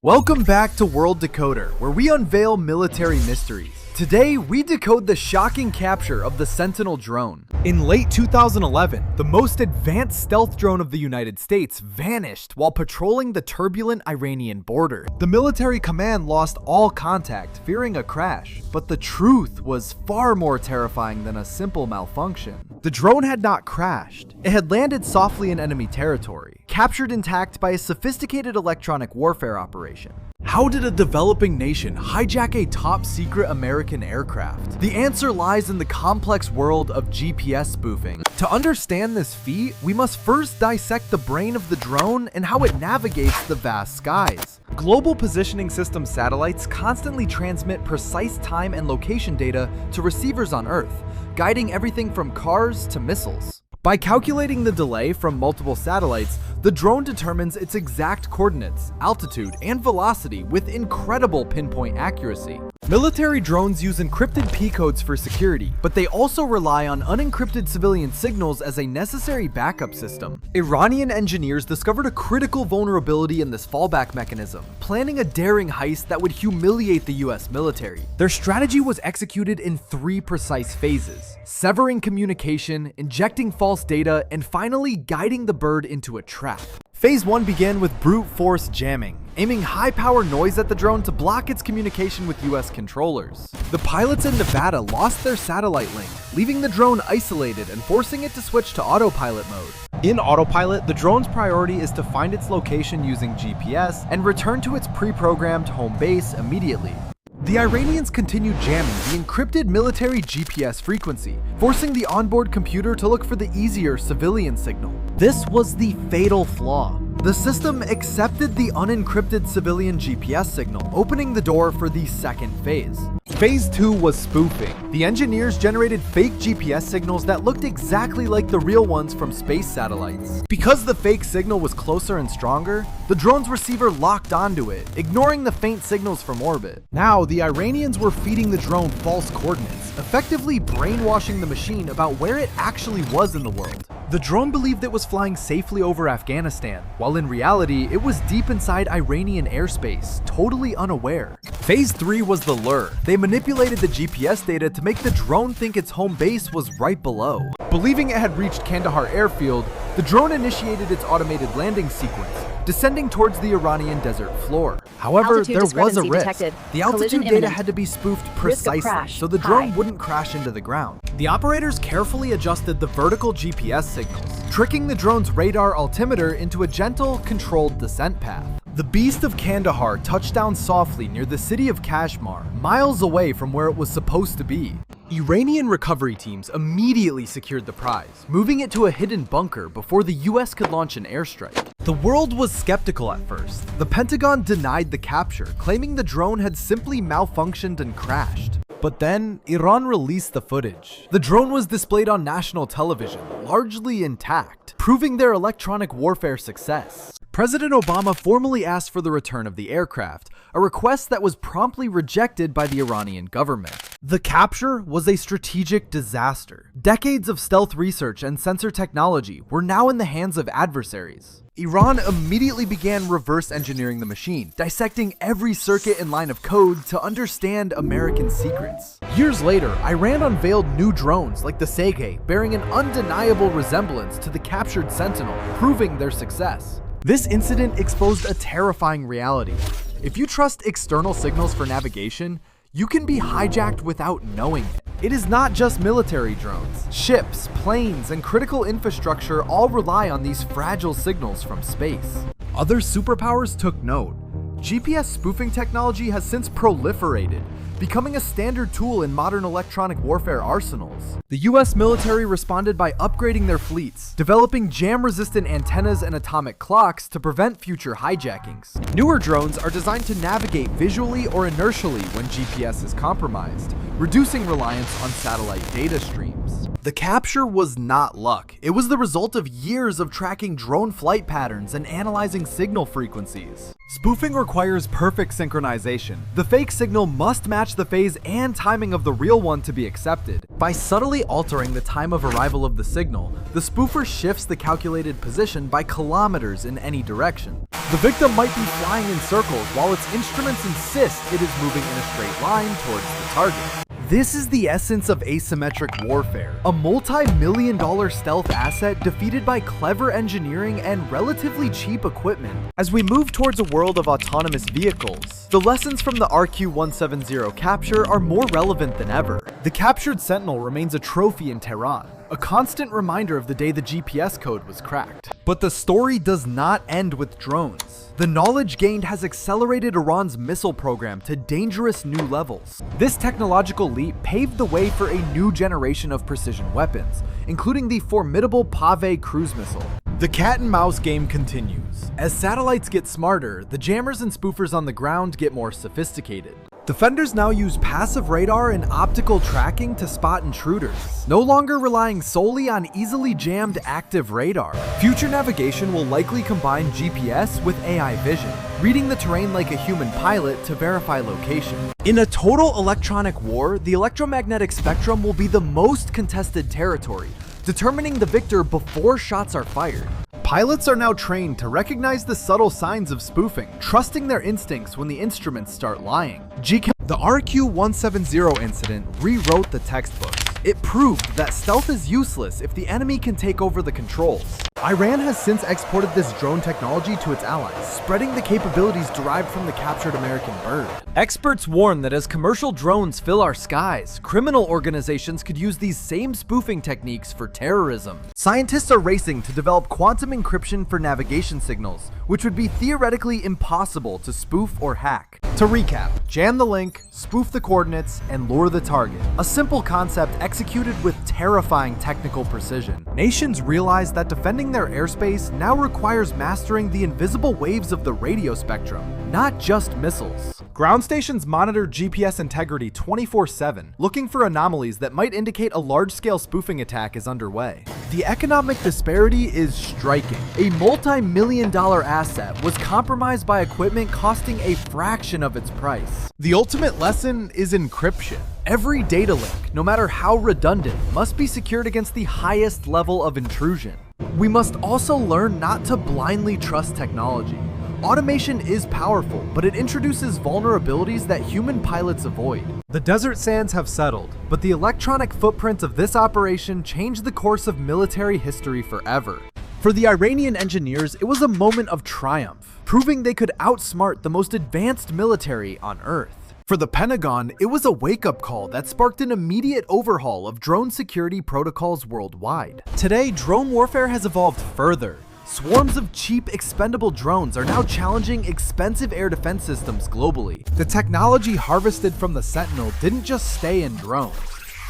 Welcome back to World Decoder, where we unveil military mysteries. Today, we decode the shocking capture of the Sentinel drone. In late 2011, the most advanced stealth drone of the United States vanished while patrolling the turbulent Iranian border. The military command lost all contact, fearing a crash. But the truth was far more terrifying than a simple malfunction. The drone had not crashed. It had landed softly in enemy territory, captured intact by a sophisticated electronic warfare operation. How did a developing nation hijack a top-secret American aircraft? The answer lies in the complex world of GPS spoofing. To understand this feat, we must first dissect the brain of the drone and how it navigates the vast skies. Global Positioning System satellites constantly transmit precise time and location data to receivers on Earth, guiding everything from cars to missiles. By calculating the delay from multiple satellites, the drone determines its exact coordinates, altitude, and velocity with incredible pinpoint accuracy. Military drones use encrypted P codes for security, but they also rely on unencrypted civilian signals as a necessary backup system. Iranian engineers discovered a critical vulnerability in this fallback mechanism, planning a daring heist that would humiliate the US military. Their strategy was executed in 3 precise phases: severing communication, injecting false data, and finally guiding the bird into a trap. Phase 1 began with brute force jamming, aiming high-power noise at the drone to block its communication with US controllers. The pilots in Nevada lost their satellite link, leaving the drone isolated and forcing it to switch to autopilot mode. In autopilot, the drone's priority is to find its location using GPS and return to its pre-programmed home base immediately. The Iranians continued jamming the encrypted military GPS frequency, forcing the onboard computer to look for the easier civilian signal. This was the fatal flaw. The system accepted the unencrypted civilian GPS signal, opening the door for the second phase. Phase 2 was spoofing. The engineers generated fake GPS signals that looked exactly like the real ones from space satellites. Because the fake signal was closer and stronger, the drone's receiver locked onto it, ignoring the faint signals from orbit. Now, the Iranians were feeding the drone false coordinates, effectively brainwashing the machine about where it actually was in the world. The drone believed it was flying safely over Afghanistan, while in reality, it was deep inside Iranian airspace, totally unaware. Phase 3 was the lure. They manipulated the GPS data to make the drone think its home base was right below. Believing it had reached Kandahar airfield, the drone initiated its automated landing sequence, descending towards the Iranian desert floor. However, there was a risk. The altitude data had to be spoofed precisely, so the drone wouldn't crash into the ground. The operators carefully adjusted the vertical GPS signals, tricking the drone's radar altimeter into a gentle, controlled descent path. The Beast of Kandahar touched down softly near the city of Kashmir, miles away from where it was supposed to be. Iranian recovery teams immediately secured the prize, moving it to a hidden bunker before the US could launch an airstrike. The world was skeptical at first. The Pentagon denied the capture, claiming the drone had simply malfunctioned and crashed. But then, Iran released the footage. The drone was displayed on national television, largely intact, proving their electronic warfare success. President Obama formally asked for the return of the aircraft, a request that was promptly rejected by the Iranian government. The capture was a strategic disaster. Decades of stealth research and sensor technology were now in the hands of adversaries. Iran immediately began reverse engineering the machine, dissecting every circuit and line of code to understand American secrets. Years later, Iran unveiled new drones like the Sege, bearing an undeniable resemblance to the captured Sentinel, proving their success. This incident exposed a terrifying reality. If you trust external signals for navigation, you can be hijacked without knowing it. It is not just military drones. Ships, planes, and critical infrastructure all rely on these fragile signals from space. Other superpowers took note. GPS spoofing technology has since proliferated, becoming a standard tool in modern electronic warfare arsenals. The US military responded by upgrading their fleets, developing jam-resistant antennas and atomic clocks to prevent future hijackings. Newer drones are designed to navigate visually or inertially when GPS is compromised, reducing reliance on satellite data streams. The capture was not luck. It was the result of years of tracking drone flight patterns and analyzing signal frequencies. Spoofing requires perfect synchronization. The fake signal must match the phase and timing of the real one to be accepted. By subtly altering the time of arrival of the signal, the spoofer shifts the calculated position by kilometers in any direction. The victim might be flying in circles while its instruments insist it is moving in a straight line towards the target. This is the essence of asymmetric warfare, a multi-million-dollar stealth asset defeated by clever engineering and relatively cheap equipment. As we move towards a world of autonomous vehicles, the lessons from the RQ-170 capture are more relevant than ever. The captured Sentinel remains a trophy in Tehran, a constant reminder of the day the GPS code was cracked. But the story does not end with drones. The knowledge gained has accelerated Iran's missile program to dangerous new levels. This technological leap paved the way for a new generation of precision weapons, including the formidable Pave cruise missile. The cat and mouse game continues. As satellites get smarter, the jammers and spoofers on the ground get more sophisticated. Defenders now use passive radar and optical tracking to spot intruders, no longer relying solely on easily jammed active radar. Future navigation will likely combine GPS with AI vision, reading the terrain like a human pilot to verify location. In a total electronic war, the electromagnetic spectrum will be the most contested territory, determining the victor before shots are fired. Pilots are now trained to recognize the subtle signs of spoofing, trusting their instincts when the instruments start lying. The RQ-170 incident rewrote the textbooks. It proved that stealth is useless if the enemy can take over the controls. Iran has since exported this drone technology to its allies, spreading the capabilities derived from the captured American bird. Experts warn that as commercial drones fill our skies, criminal organizations could use these same spoofing techniques for terrorism. Scientists are racing to develop quantum encryption for navigation signals, which would be theoretically impossible to spoof or hack. To recap, jam the link, spoof the coordinates, and lure the target. A simple concept executed with terrifying technical precision. Nations realize that defending their airspace now requires mastering the invisible waves of the radio spectrum, not just missiles. Ground stations monitor GPS integrity 24/7, looking for anomalies that might indicate a large-scale spoofing attack is underway. The economic disparity is striking. A multi-million-dollar asset was compromised by equipment costing a fraction of its price. The ultimate lesson is encryption. Every data link, no matter how redundant, must be secured against the highest level of intrusion. We must also learn not to blindly trust technology. Automation is powerful, but it introduces vulnerabilities that human pilots avoid. The desert sands have settled, but the electronic footprint of this operation changed the course of military history forever. For the Iranian engineers, it was a moment of triumph, proving they could outsmart the most advanced military on Earth. For the Pentagon, it was a wake-up call that sparked an immediate overhaul of drone security protocols worldwide. Today, drone warfare has evolved further. Swarms of cheap, expendable drones are now challenging expensive air defense systems globally. The technology harvested from the Sentinel didn't just stay in drones.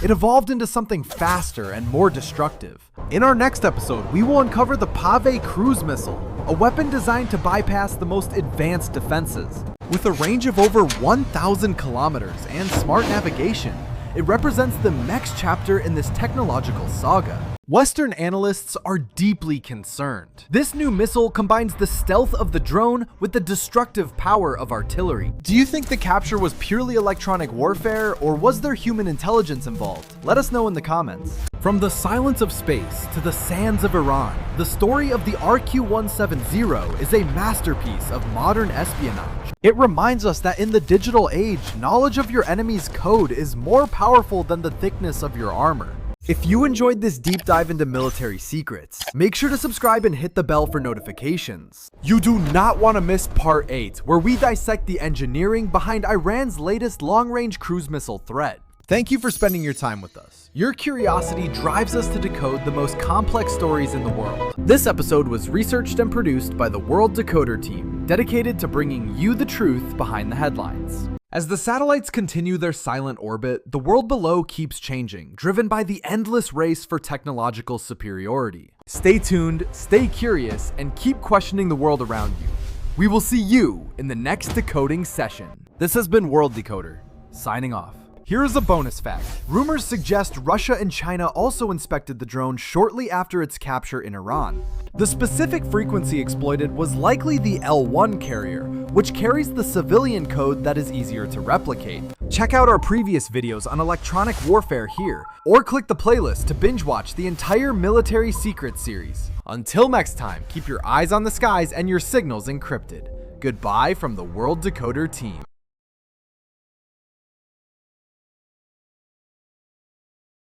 It evolved into something faster and more destructive. In our next episode, we will uncover the Pave cruise missile, a weapon designed to bypass the most advanced defenses. With a range of over 1,000 kilometers and smart navigation, it represents the next chapter in this technological saga. Western analysts are deeply concerned. This new missile combines the stealth of the drone with the destructive power of artillery. Do you think the capture was purely electronic warfare, or was there human intelligence involved? Let us know in the comments. From the silence of space to the sands of Iran, the story of the RQ-170 is a masterpiece of modern espionage. It reminds us that in the digital age, knowledge of your enemy's code is more powerful than the thickness of your armor. If you enjoyed this deep dive into military secrets, make sure to subscribe and hit the bell for notifications. You do not want to miss part 8, where we dissect the engineering behind Iran's latest long-range cruise missile threat. Thank you for spending your time with us. Your curiosity drives us to decode the most complex stories in the world. This episode was researched and produced by the World Decoder team, dedicated to bringing you the truth behind the headlines. As the satellites continue their silent orbit, the world below keeps changing, driven by the endless race for technological superiority. Stay tuned, stay curious, and keep questioning the world around you. We will see you in the next decoding session. This has been World Decoder, signing off. Here is a bonus fact. Rumors suggest Russia and China also inspected the drone shortly after its capture in Iran. The specific frequency exploited was likely the L1 carrier, which carries the civilian code that is easier to replicate. Check out our previous videos on electronic warfare here, or click the playlist to binge watch the entire military secrets series. Until next time, keep your eyes on the skies and your signals encrypted. Goodbye from the World Decoder team.